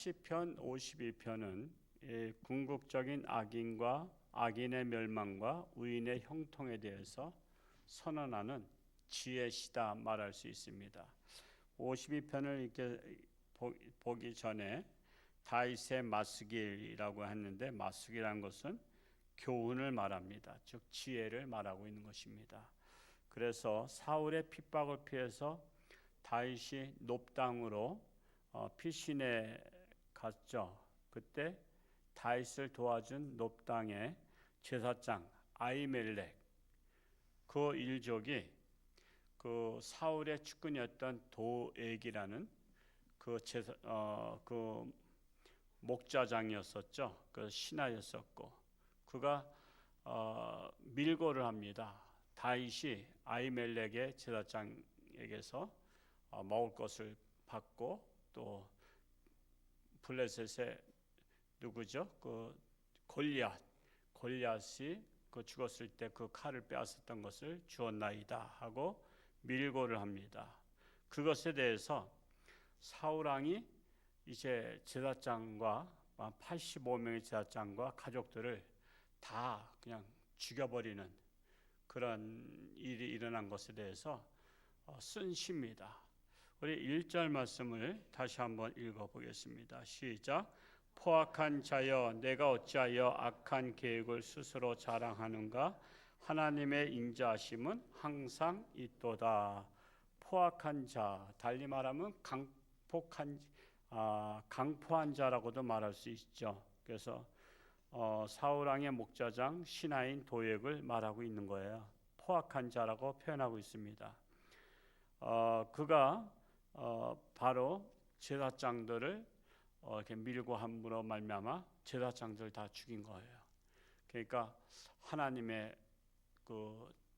시편 52편은 궁극적인 악인과 악인의 멸망과 의인의 형통에 대해서 선언하는 지혜시다 말할 수 있습니다. 52편을 이렇게 보기 전에 다윗의 맞쓰기라고 했는데, 맞쓰기라는 것은 교훈을 말합니다. 즉 지혜를 말하고 있는 것입니다. 그래서 사울의 핍박을 피해서 다윗이 높당으로 피신에 갔죠. 그때 다윗을 도와준 높당의 제사장 아히멜렉, 그 일족이 그 사울의 측근이었던 도액이라는 그 목자장이었었죠. 그 신하였었고, 그가 밀고를 합니다. 다윗이 아히멜렉의 제사장에게서 먹을 것을 받고, 또 블레셋의 누구죠? 그 골리앗이 그 죽었을 때 그 칼을 빼앗았던 것을 주었나이다 하고 밀고를 합니다. 그것에 대해서 사울 왕이 이제 제사장과 85명의 제사장과 가족들을 다 그냥 죽여버리는 그런 일이 일어난 것에 대해서 쓴 시입니다. 우리 1절 말씀을 다시 한번 읽어보겠습니다. 시작. 포악한 자여, 내가 어찌하여 악한 계획을 스스로 자랑하는가? 하나님의 인자하심은 항상 있도다. 포악한 자, 달리 말하면 강포한 자라고도 말할 수 있죠. 그래서 사울 왕의 목자장 신하인 도액을 말하고 있는 거예요. 포악한 자라고 표현하고 있습니다. 그가 바로 제사장들을 이렇게 밀고 함으로 말미암아 제사장들 다 죽인 거예요. 그러니까 하나님의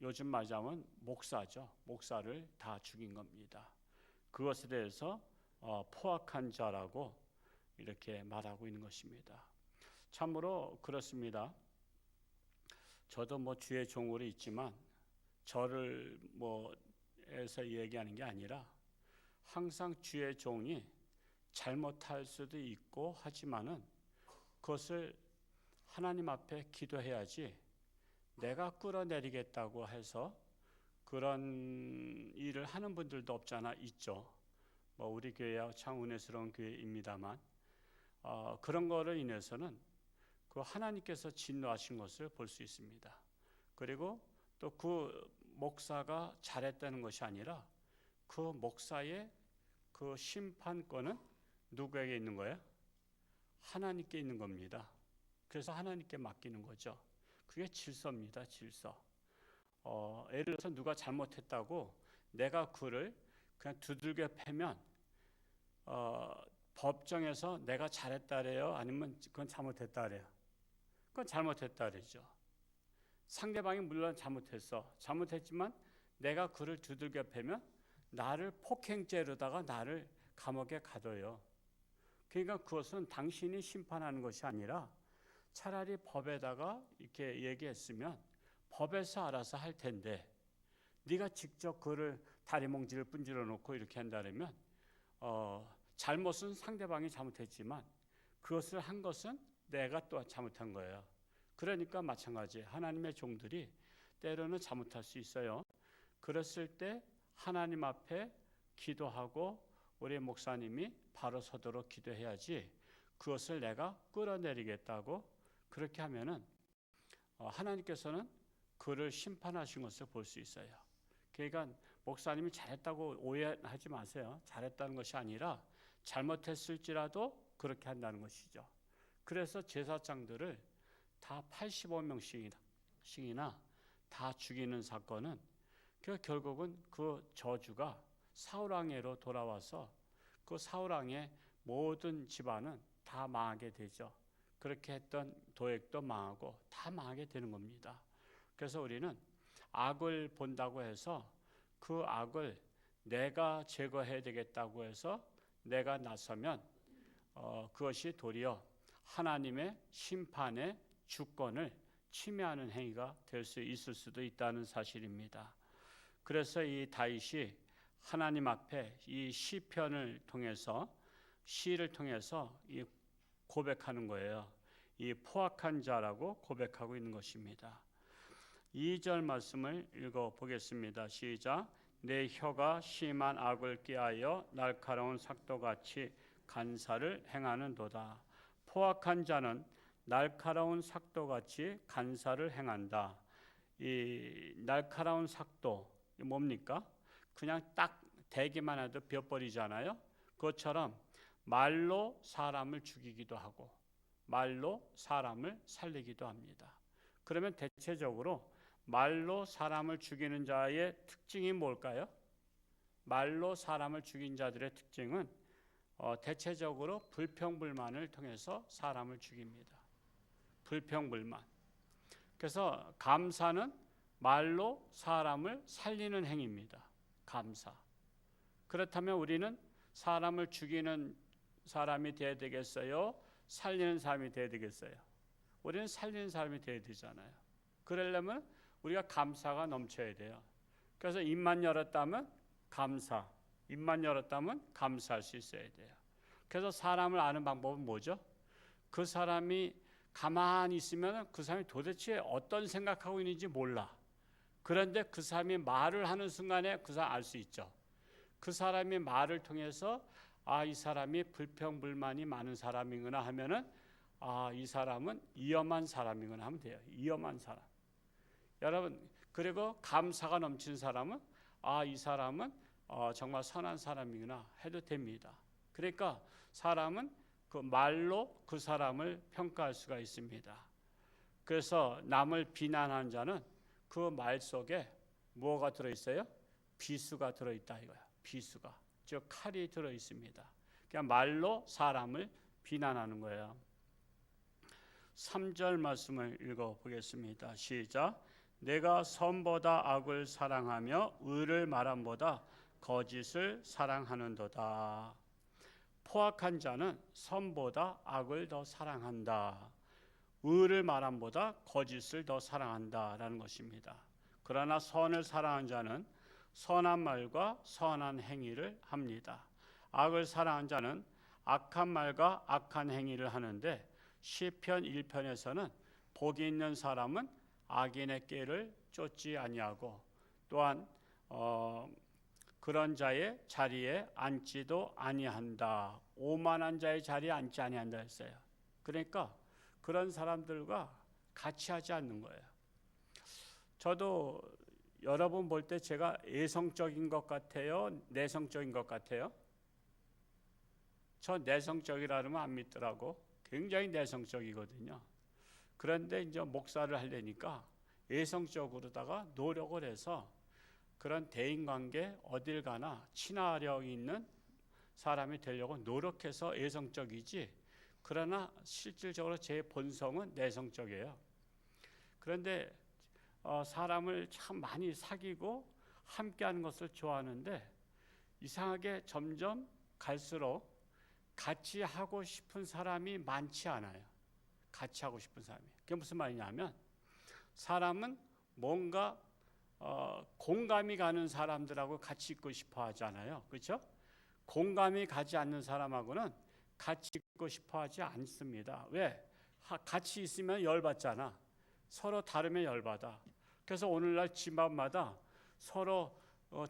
요즘 말하자면 목사죠. 목사를 다 죽인 겁니다. 그것에 대해서 포악한 자라고 이렇게 말하고 있는 것입니다. 참으로 그렇습니다. 저도 주의 종으로 있지만 저를 에서 얘기하는 게 아니라 항상 주의 종이 잘못할 수도 있고 하지만은 그것을 하나님 앞에 기도해야지, 내가 끌어내리겠다고 해서 그런 일을 하는 분들도 없잖아. 있죠. 우리 교회야 참 은혜스러운 교회입니다만 그런 거를 인해서는 그 하나님께서 진노하신 것을 볼 수 있습니다. 그리고 또 그 목사가 잘했다는 것이 아니라 그 목사의 그 심판권은 누구에게 있는 거예요? 하나님께 있는 겁니다. 그래서 하나님께 맡기는 거죠. 그게 질서입니다. 질서. 예를 들어서 누가 잘못했다고 내가 그를 그냥 두들겨 패면 법정에서 내가 잘했다래요? 아니면 그건 잘못했다래요? 그건 잘못했다래죠. 상대방이 물론 잘못했지만 내가 그를 두들겨 패면 나를 폭행죄로다가 나를 감옥에 가둬요. 그러니까 그것은 당신이 심판하는 것이 아니라 차라리 법에다가 이렇게 얘기했으면 법에서 알아서 할 텐데, 네가 직접 그를 다리몽지를 분질러 놓고 이렇게 한다면 잘못은 상대방이 잘못했지만 그것을 한 것은 내가 또 잘못한 거예요. 그러니까 마찬가지, 하나님의 종들이 때로는 잘못할 수 있어요. 그랬을 때 하나님 앞에 기도하고 우리 목사님이 바로 서도록 기도해야지, 그것을 내가 끌어내리겠다고 그렇게 하면은 하나님께서는 그를 심판하신 것을 볼 수 있어요. 그러니까 목사님이 잘했다고 오해하지 마세요. 잘했다는 것이 아니라 잘못했을지라도 그렇게 한다는 것이죠. 그래서 제사장들을 다 85명씩이나 다 죽이는 사건은 결국은 그 저주가 사울왕에로 돌아와서 그 사울왕의 모든 집안은 다 망하게 되죠. 그렇게 했던 도액도 망하고 다 망하게 되는 겁니다. 그래서 우리는 악을 본다고 해서 그 악을 내가 제거해야 되겠다고 해서 내가 나서면 그것이 도리어 하나님의 심판의 주권을 침해하는 행위가 될 수 있을 수도 있다는 사실입니다. 그래서 이 다윗이 하나님 앞에 이 시편을 통해서 시를 통해서 이 고백하는 거예요. 이 포악한 자라고 고백하고 있는 것입니다. 2절 말씀을 읽어보겠습니다. 시작. 내 혀가 심한 악을 꾀하여 날카로운 삭도같이 간사를 행하는도다. 포악한 자는 날카로운 삭도같이 간사를 행한다. 이 날카로운 삭도 뭡니까? 그냥 딱 대기만 해도 벼버리잖아요. 그것처럼 말로 사람을 죽이기도 하고 말로 사람을 살리기도 합니다. 그러면 대체적으로 말로 사람을 죽이는 자의 특징이 뭘까요? 말로 사람을 죽인 자들의 특징은 대체적으로 불평불만을 통해서 사람을 죽입니다. 불평불만. 그래서 감사는 말로 사람을 살리는 행위입니다. 감사. 그렇다면 우리는 사람을 죽이는 사람이 되어야 되겠어요? 살리는 사람이 되어야 되겠어요? 우리는 살리는 사람이 되어야 되잖아요. 그러려면 우리가 감사가 넘쳐야 돼요. 그래서 입만 열었다면 감사, 입만 열었다면 감사할 수 있어야 돼요. 그래서 사람을 아는 방법은 뭐죠? 그 사람이 가만히 있으면 그 사람이 도대체 어떤 생각하고 있는지 몰라. 그런데 그 사람이 말을 하는 순간에 그 사람 알 수 있죠. 그 사람이 말을 통해서 이 사람이 불평불만이 많은 사람이구나 하면은 이 사람은 위험한 사람이구나 하면 돼요. 위험한 사람. 여러분, 그리고 감사가 넘치는 사람은 이 사람은 정말 선한 사람이구나 해도 됩니다. 그러니까 사람은 그 말로 그 사람을 평가할 수가 있습니다. 그래서 남을 비난하는 자는 그 말 속에 뭐가 들어있어요? 비수가 들어있다 이거야. 비수가, 즉 칼이 들어있습니다. 그냥 말로 사람을 비난하는 거예요. 3절 말씀을 읽어보겠습니다. 시작. 내가 선보다 악을 사랑하며 의를 말함보다 거짓을 사랑하는도다. 포악한 자는 선보다 악을 더 사랑한다. 의를 말함보다 거짓을 더 사랑한다라는 것입니다. 그러나 선을 사랑한 자는 선한 말과 선한 행위를 합니다. 악을 사랑한 자는 악한 말과 악한 행위를 하는데 시편 1편에서는 복이 있는 사람은 악인의 꾀를 쫓지 아니하고 또한 그런 자의 자리에 앉지도 아니한다. 오만한 자의 자리에 앉지 아니한다 했어요. 그러니까 그런 사람들과 같이 하지 않는 거예요. 저도 여러분 볼 때 제가 애성적인 것 같아요? 내성적인 것 같아요? 저 내성적이라면 안 믿더라고. 굉장히 내성적이거든요. 그런데 이제 목사를 하려니까 애성적으로다가 노력을 해서 그런 대인관계 어딜 가나 친화력 있는 사람이 되려고 노력해서 애성적이지, 그러나 실질적으로 제 본성은 내성적이에요. 그런데 사람을 참 많이 사귀고 함께하는 것을 좋아하는데 이상하게 점점 갈수록 같이 하고 싶은 사람이 많지 않아요. 같이 하고 싶은 사람이. 그게 무슨 말이냐면 사람은 뭔가 공감이 가는 사람들하고 같이 있고 싶어 하잖아요. 그렇죠? 공감이 가지 않는 사람하고는 같이 있고 싶어 하지 않습니다. 왜? 같이 있으면 열받잖아. 서로 다르면 열받아. 그래서 오늘날 집안마다 서로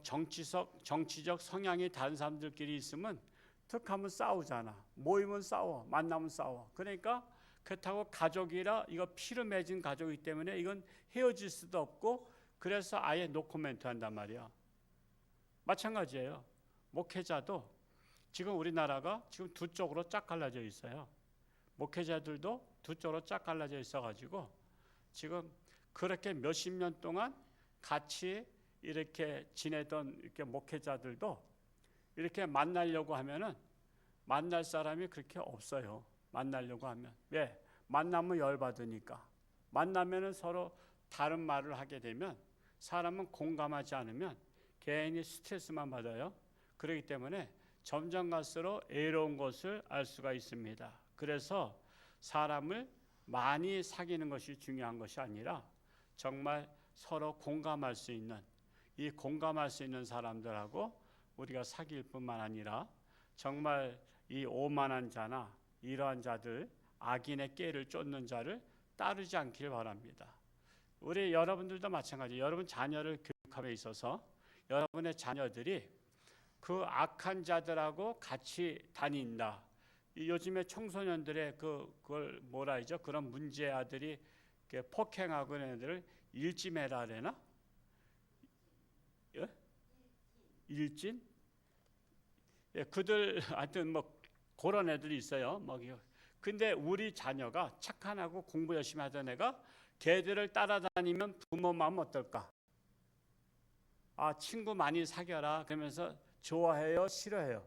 정치적 성향이 다른 사람들끼리 있으면 툭 하면 싸우잖아. 모이면 싸워, 만나면 싸워. 그러니까 그렇다고 가족이라 이거 피로 맺은 가족이기 때문에 이건 헤어질 수도 없고 그래서 아예 노코멘트 한단 말이야. 마찬가지예요. 목회자도 지금 우리나라가 지금 두 쪽으로 쫙 갈라져 있어요. 목회자들도 두 쪽으로 쫙 갈라져 있어가지고 지금 그렇게 몇십 년 동안 같이 이렇게 지내던 이렇게 목회자들도 이렇게 만나려고 하면은 만날 사람이 그렇게 없어요. 만나려고 하면. 왜? 만나면 열받으니까. 만나면은 서로 다른 말을 하게 되면 사람은 공감하지 않으면 괜히 스트레스만 받아요. 그렇기 때문에 점점 갈수록 애로운 것을 알 수가 있습니다. 그래서 사람을 많이 사귀는 것이 중요한 것이 아니라 정말 서로 공감할 수 있는, 이 공감할 수 있는 사람들하고 우리가 사귈 뿐만 아니라 정말 이 오만한 자나 이러한 자들, 악인의 꾀를 쫓는 자를 따르지 않길 바랍니다. 우리 여러분들도 마찬가지. 여러분 자녀를 교육함에 있어서 여러분의 자녀들이 그 악한 자들하고 같이 다닌다. 요즘에 청소년들의 그걸 뭐라 하죠? 그런 문제 아들이 폭행하고 있는 애들을 일진해라 그러나? 예? 일진? 예, 그들 하여튼 뭐 그런 애들이 있어요. 뭐 근데 우리 자녀가 착한 하고 공부 열심히 하던 애가 걔들을 따라다니면 부모 마음 어떨까? 아, 친구 많이 사귀어라 그러면서 좋아해요? 싫어해요?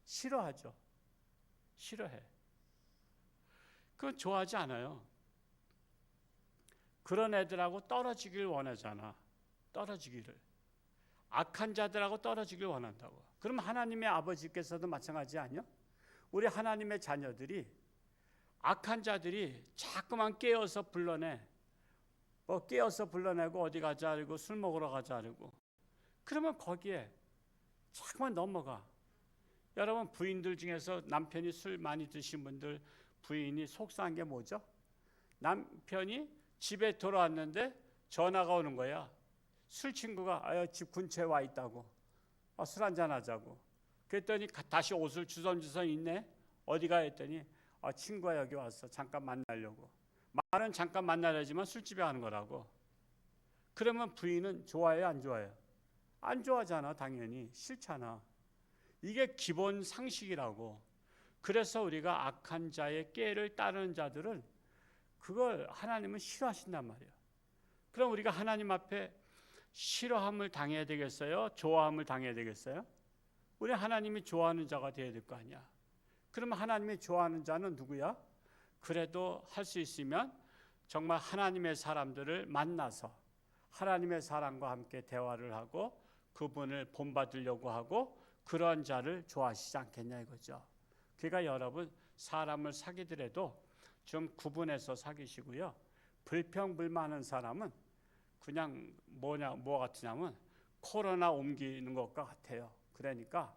싫어하죠. 싫어해. 그건 좋아하지 않아요. 그런 애들하고 떨어지길 원하잖아. 떨어지기를. 악한 자들하고 떨어지길 원한다고. 그럼 하나님의 아버지께서도 마찬가지 아니요? 우리 하나님의 자녀들이 악한 자들이 자꾸만 깨어서 불러내. 깨어서 불러내고 어디 가자 그러고 술 먹으러 가자 그러고. 그러면 거기에 자꾸만 넘어가. 여러분 부인들 중에서 남편이 술 많이 드신 분들 부인이 속상한 게 뭐죠? 남편이 집에 돌아왔는데 전화가 오는 거야. 술 친구가 집 근처에 와 있다고. 술 한잔 하자고. 그랬더니 다시 옷을 주섬주섬 입네. 어디가 했더니 친구가 여기 왔어. 잠깐 만나려고. 말은 잠깐 만나려지만 술집에 가는 거라고. 그러면 부인은 좋아해요? 안 좋아해요? 안 좋아하잖아. 당연히. 싫잖아. 이게 기본 상식이라고. 그래서 우리가 악한 자의 꾀를 따르는 자들은 그걸 하나님은 싫어하신단 말이에요. 그럼 우리가 하나님 앞에 싫어함을 당해야 되겠어요? 좋아함을 당해야 되겠어요? 우리 하나님이 좋아하는 자가 되어야 될 거 아니야. 그러면 하나님이 좋아하는 자는 누구야? 그래도 할 수 있으면 정말 하나님의 사람들을 만나서 하나님의 사람과 함께 대화를 하고 그분을 본받으려고 하고 그런 자를 좋아하시지 않겠냐 이거죠. 그러니까 여러분 사람을 사귀더라도 좀 구분해서 사귀시고요. 불평불만한 사람은 그냥 뭐 같으냐면 코로나 옮기는 것과 같아요. 그러니까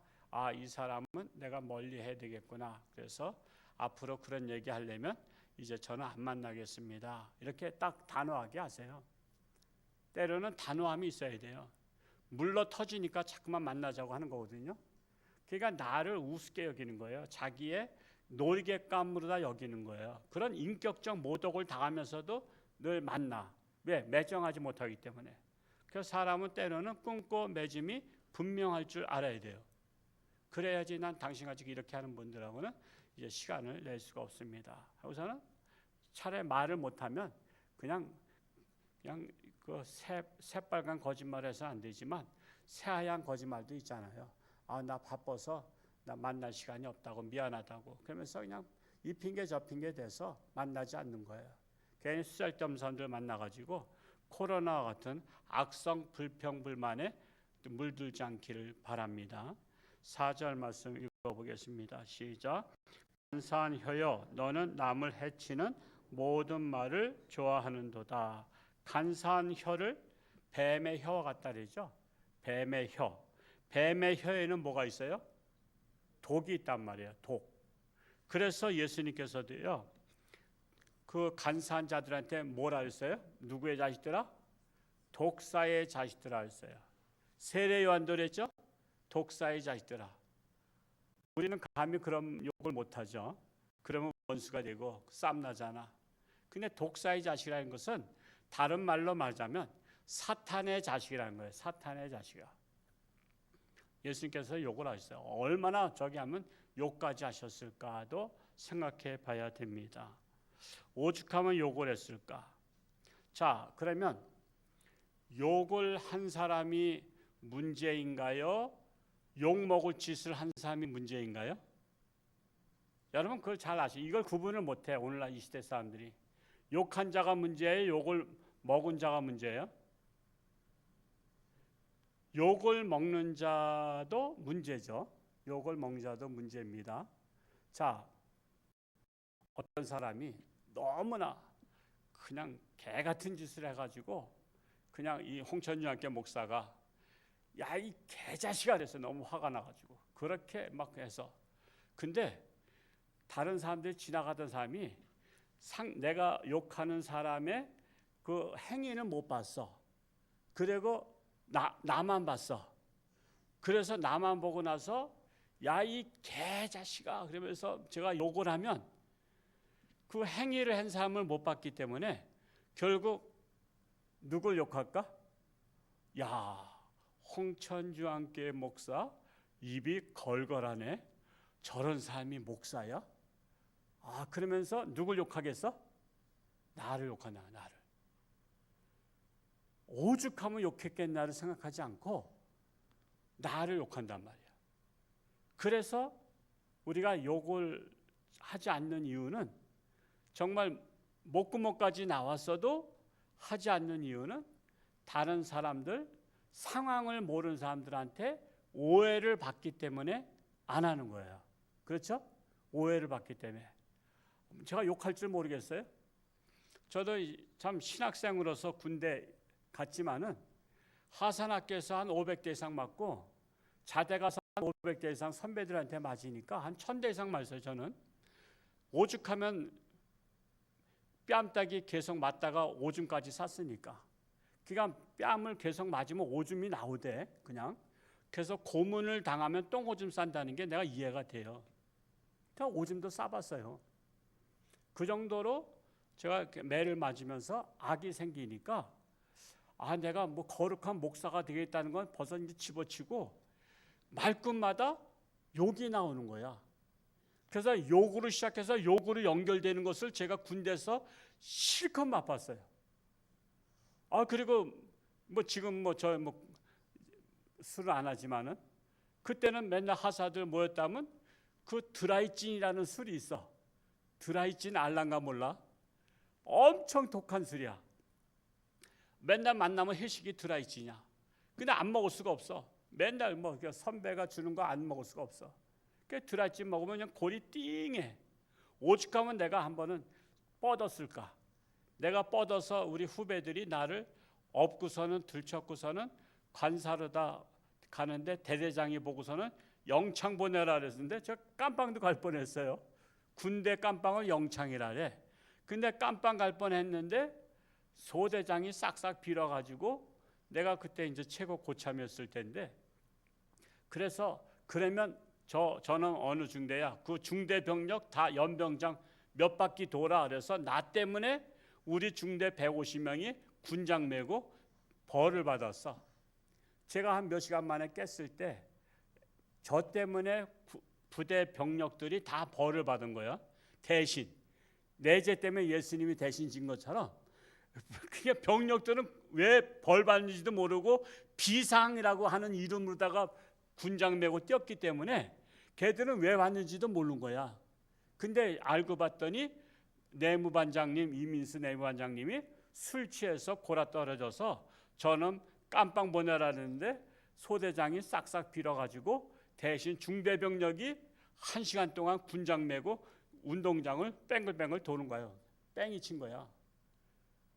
이 사람은 내가 멀리 해야 되겠구나. 그래서 앞으로 그런 얘기 하려면 이제 저는 안 만나겠습니다. 이렇게 딱 단호하게 하세요. 때로는 단호함이 있어야 돼요. 물러 터지니까 자꾸만 만나자고 하는 거거든요. 그러니까 나를 우습게 여기는 거예요. 자기의 놀잇감으로다 여기는 거예요. 그런 인격적 모독을 당하면서도 늘 만나. 왜? 매정하지 못하기 때문에. 그래서 사람은 때로는 끊고 맺음이 분명할 줄 알아야 돼요. 그래야지 난 당신같이 이렇게 하는 분들하고는 이제 시간을 낼 수가 없습니다. 하고서는 차라리 말을 못하면 그냥 그 새빨간 거짓말해서 안 되지만 새하얀 거짓말도 있잖아요. 나 바빠서 나 만날 시간이 없다고 미안하다고 그러면서 그냥 이 핑계 저 핑계 대서 만나지 않는 거예요. 괜히 쓰잘데없는 사람들 만나가지고 코로나와 같은 악성 불평불만에 물들지 않기를 바랍니다. 4절 말씀 읽어보겠습니다. 시작. 간사한 혀여 너는 남을 해치는 모든 말을 좋아하는도다. 간사한 혀를 뱀의 혀와 같다 그러죠. 뱀의 혀. 뱀의 혀에는 뭐가 있어요? 독이 있단 말이에요. 독. 그래서 예수님께서도요. 그 간사한 자들한테 뭐라 했어요? 누구의 자식들아? 독사의 자식들아 했어요. 세례 요한도 그랬죠? 독사의 자식들아. 우리는 감히 그런 욕을 못하죠. 그러면 원수가 되고 싸움 나잖아. 근데 독사의 자식이라는 것은 다른 말로 말하자면 사탄의 자식이라는 거예요. 사탄의 자식이야. 예수님께서 욕을 하셨어요. 얼마나 저기 하면 욕까지 하셨을까도 생각해 봐야 됩니다. 오죽하면 욕을 했을까? 자, 그러면 욕을 한 사람이 문제인가요? 욕 먹을 짓을 한 사람이 문제인가요? 여러분 그걸 잘 아시죠? 이걸 구분을 못해 오늘날 이 시대 사람들이. 욕한 자가 문제예요? 욕을 먹은 자가 문제예요? 욕을 먹는 자도 문제죠. 욕을 먹는 자도 문제입니다. 자, 어떤 사람이 너무나 그냥 개 같은 짓을 해가지고 그냥 이 홍천중학교 목사가 야 이 개자식아 그래서 너무 화가 나가지고 그렇게 막 해서 근데 다른 사람들이 지나가던 사람이 내가 욕하는 사람의 그 행위는 못 봤어. 그리고 나만 봤어. 그래서 나만 보고 나서 야, 이 개자식아 그러면서 제가 욕을 하면 그 행위를 한 사람을 못 봤기 때문에 결국 누굴 욕할까? 야, 홍천주 안교회 목사 입이 걸걸하네. 저런 사람이 목사야? 아, 그러면서 누굴 욕하겠어? 나를 욕하나, 나를. 오죽하면 욕했겠나를 생각하지 않고 나를 욕한단 말이야. 그래서 우리가 욕을 하지 않는 이유는, 정말 목구멍까지 나왔어도 하지 않는 이유는 다른 사람들, 상황을 모르는 사람들한테 오해를 받기 때문에 안 하는 거예요. 그렇죠? 오해를 받기 때문에. 제가 욕할 줄 모르겠어요. 저도 참 신학생으로서 군대 갔지만은 하산학교에서 한 500대 이상 맞고 자대 가서 한 500대 이상 선배들한테 맞으니까 한 1000대 이상 맞았어요. 저는 오죽하면 뺨따기 계속 맞다가 오줌까지 쌌으니까. 그러니까 뺨을 계속 맞으면 오줌이 나오대. 그냥 그래서 고문을 당하면 똥오줌 싼다는 게 내가 이해가 돼요. 제가 오줌도 싸봤어요. 그 정도로 제가 매를 맞으면서 악이 생기니까 아, 내가 뭐 거룩한 목사가 되겠다는 건 벌써 이제 집어치고 말끝마다 욕이 나오는 거야. 그래서 욕으로 시작해서 욕으로 연결되는 것을 제가 군대에서 실컷 맛봤어요. 아, 그리고 뭐 지금 뭐 저 뭐 술을 안 하지만은 그때는 맨날 하사들 모였다면 그 드라이찐이라는 술이 있어. 드라이찐 알란가 몰라? 엄청 독한 술이야. 맨날 만나면 회식이 드라이찐이야. 근데 안 먹을 수가 없어. 맨날 뭐 선배가 주는 거 안 먹을 수가 없어. 그 드라이찐 먹으면 그냥 골이 띵해. 오죽하면 내가 한 번은 뻗었을까. 내가 뻗어서 우리 후배들이 나를 업고서는 들쳤고서는 관사로다 가는데 대대장이 보고서는 영창 보내라 그랬는데 저 깜빵도 갈 뻔했어요. 군대 깜빵을 영창이라 그래. 근데 깜빵 갈 뻔했는데 소대장이 싹싹 빌어가지고 내가 그때 이제 최고 고참이었을 텐데 그래서 그러면 저는 어느 중대야? 그 중대 병력 다 연병장 몇 바퀴 돌아. 그래서 나 때문에 우리 중대 150명이 군장 메고 벌을 받았어. 제가 한 몇 시간 만에 깼을 때 저 때문에 부대 병력들이 다 벌을 받은 거야. 대신 내 죄 때문에 예수님이 대신 진 것처럼 그게 병력들은 왜 벌 받는지도 모르고 비상이라고 하는 이름으로다가 군장 메고 뛰었기 때문에 걔들은 왜 왔는지도 모르는 거야. 근데 알고 봤더니 내무반장님, 이민수 내무반장님이 술 취해서 골아 떨어져서 저는 깜빵 보내라는데 소대장이 싹싹 빌어가지고 대신 중대병력이 1시간 동안 군장 메고 운동장을 뺑글뺑글 도는 거예요. 뺑이 친 거야.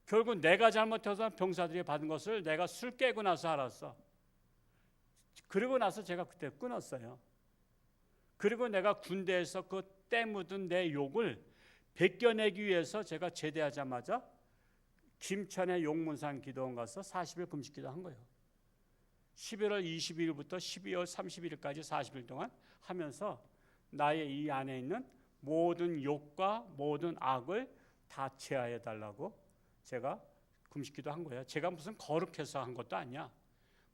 결국 내가 잘못해서 병사들이 받은 것을 내가 술 깨고 나서 알았어. 그리고 나서 제가 그때 끊었어요. 그리고 내가 군대에서 그 때 묻은 내 욕을 벗겨내기 위해서 제가 제대하자마자 김천의 용문산 기도원 가서 40일 금식기도 한 거예요. 11월 22일부터 12월 31일까지 40일 동안 하면서 나의 이 안에 있는 모든 욕과 모든 악을 다 제하해 달라고 제가 금식기도 한 거예요. 제가 무슨 거룩해서 한 것도 아니야.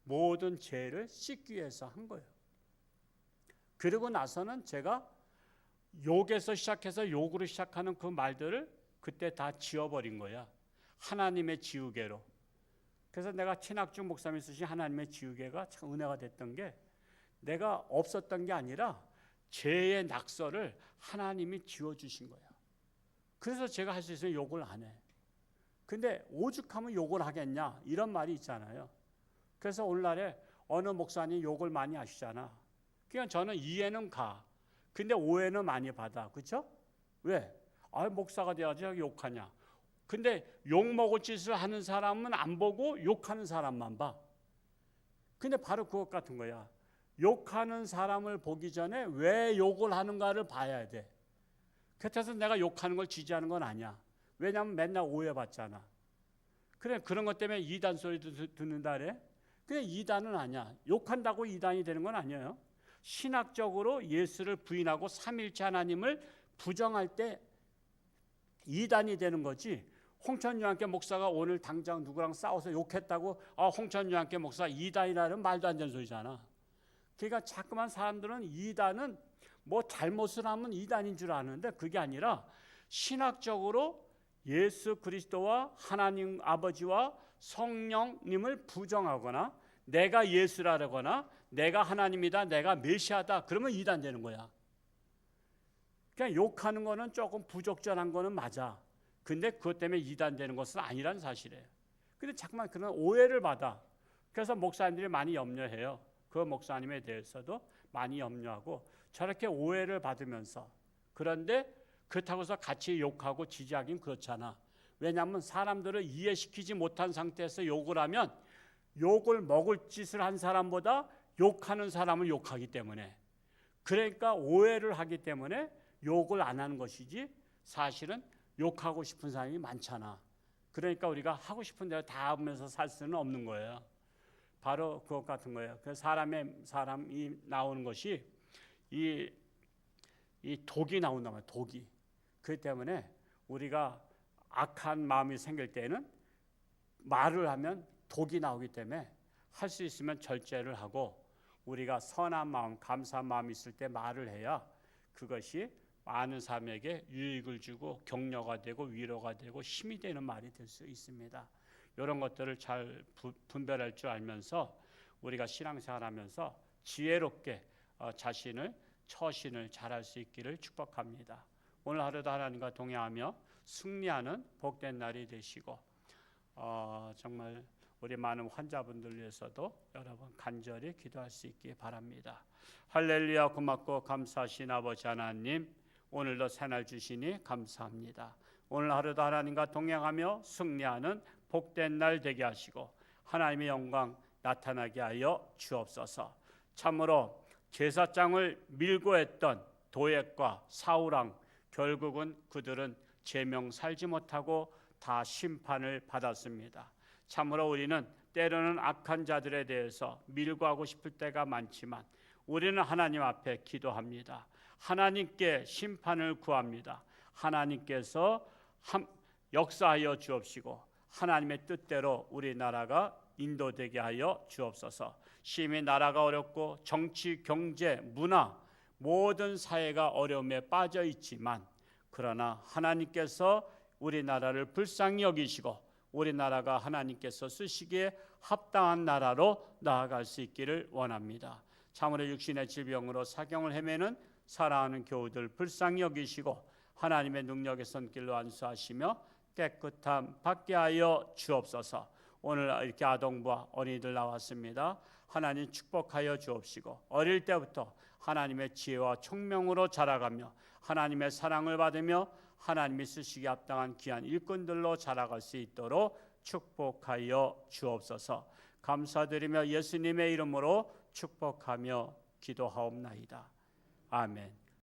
모든 죄를 씻기 위해서 한 거예요. 그리고 나서는 제가 욕에서 시작해서 욕으로 시작하는 그 말들을 그때 다 지워버린 거야. 하나님의 지우개로. 그래서 내가 친학중 목사님이 쓰신 하나님의 지우개가 참 은혜가 됐던 게 내가 없었던 게 아니라 죄의 낙서를 하나님이 지워주신 거야. 그래서 제가 할 수 있으면 욕을 안 해. 근데 오죽하면 욕을 하겠냐 이런 말이 있잖아요. 그래서 오늘날에 어느 목사님 욕을 많이 하시잖아. 그러니까 저는 이해는 가. 근데 오해는 많이 받아. 그렇죠? 왜? 아, 목사가 돼야지 욕하냐. 근데 욕먹을 짓을 하는 사람은 안 보고 욕하는 사람만 봐. 근데 바로 그것 같은 거야. 욕하는 사람을 보기 전에 왜 욕을 하는가를 봐야 돼. 그렇다고 내가 욕하는 걸 지지하는 건 아니야. 왜냐하면 맨날 오해받잖아. 그래, 그런 것 때문에 이단 소리도 듣는다 그래. 그냥 이단은 아니야. 욕한다고 이단이 되는 건 아니에요. 신학적으로 예수를 부인하고 삼일체 하나님을 부정할 때 이단이 되는 거지. 홍천유한교 목사가 오늘 당장 누구랑 싸워서 욕했다고 홍천유한교 목사 이단이라는 말도 안 되는 소리잖아. 그러니까 자꾸만 사람들은 이단은 뭐 잘못을 하면 이단인 줄 아는데 그게 아니라 신학적으로 예수 그리스도와 하나님 아버지와 성령님을 부정하거나 내가 예수라거나 내가 하나님이다, 내가 메시아다, 그러면 이단 되는 거야. 그냥 욕하는 거는 조금 부적절한 거는 맞아. 근데 그것 때문에 이단 되는 것은 아니란 사실이에요. 근데 자꾸만 그런 오해를 받아. 그래서 목사님들이 많이 염려해요. 그 목사님에 대해서도 많이 염려하고 저렇게 오해를 받으면서, 그런데 그렇다고 해서 같이 욕하고 지지하긴 그렇잖아. 왜냐하면 사람들을 이해시키지 못한 상태에서 욕을 하면 욕을 먹을 짓을 한 사람보다 욕하는 사람을 욕하기 때문에, 그러니까 오해를 하기 때문에 욕을 안 하는 것이지 사실은 욕하고 싶은 사람이 많잖아. 그러니까 우리가 하고 싶은 대로 다 하면서 살 수는 없는 거예요. 바로 그것 같은 거예요. 그 사람이 나오는 것이 이 독이 나온단 말이에요. 독이. 그렇기 때문에 우리가 악한 마음이 생길 때는 말을 하면 독이 나오기 때문에 할 수 있으면 절제를 하고 우리가 선한 마음, 감사한 마음이 있을 때 말을 해야 그것이 많은 사람에게 유익을 주고 격려가 되고 위로가 되고 힘이 되는 말이 될 수 있습니다. 이런 것들을 잘 분별할 줄 알면서 우리가 신앙생활하면서 지혜롭게 처신을 잘할 수 있기를 축복합니다. 오늘 하루도 하나님과 동행하며 승리하는 복된 날이 되시고 정말 우리 많은 환자분들 위해서도 여러분 간절히 기도할 수 있기 바랍니다. 할렐루야. 고맙고 감사하신 아버지 하나님, 오늘도 새날 주시니 감사합니다. 오늘 하루도 하나님과 동행하며 승리하는 복된 날 되게 하시고 하나님의 영광 나타나게 하여 주옵소서. 참으로 제사장을 밀고 했던 도액과 사울왕, 결국은 그들은 제명 살지 못하고 다 심판을 받았습니다. 참으로 우리는 때로는 악한 자들에 대해서 밀고하고 싶을 때가 많지만 우리는 하나님 앞에 기도합니다. 하나님께 심판을 구합니다. 하나님께서 역사하여 주옵시고 하나님의 뜻대로 우리나라가 인도되게 하여 주옵소서. 심히 나라가 어렵고 정치, 경제, 문화 모든 사회가 어려움에 빠져 있지만 그러나 하나님께서 우리나라를 불쌍히 여기시고 우리나라가 하나님께서 쓰시기에 합당한 나라로 나아갈 수 있기를 원합니다. 참으로 육신의 질병으로 사경을 헤매는 사랑하는 교우들 불쌍히 여기시고 하나님의 능력의 손길로 안수하시며 깨끗함 받게 하여 주옵소서. 오늘 이렇게 아동부와 어린이들 나왔습니다. 하나님 축복하여 주옵시고 어릴 때부터 하나님의 지혜와 총명으로 자라가며 하나님의 사랑을 받으며 하나님이 쓰시기에 합당한 귀한 일꾼들로 자라갈 수 있도록 축복하여 주옵소서. 감사드리며 예수님의 이름으로 축복하며 기도하옵나이다. 아멘.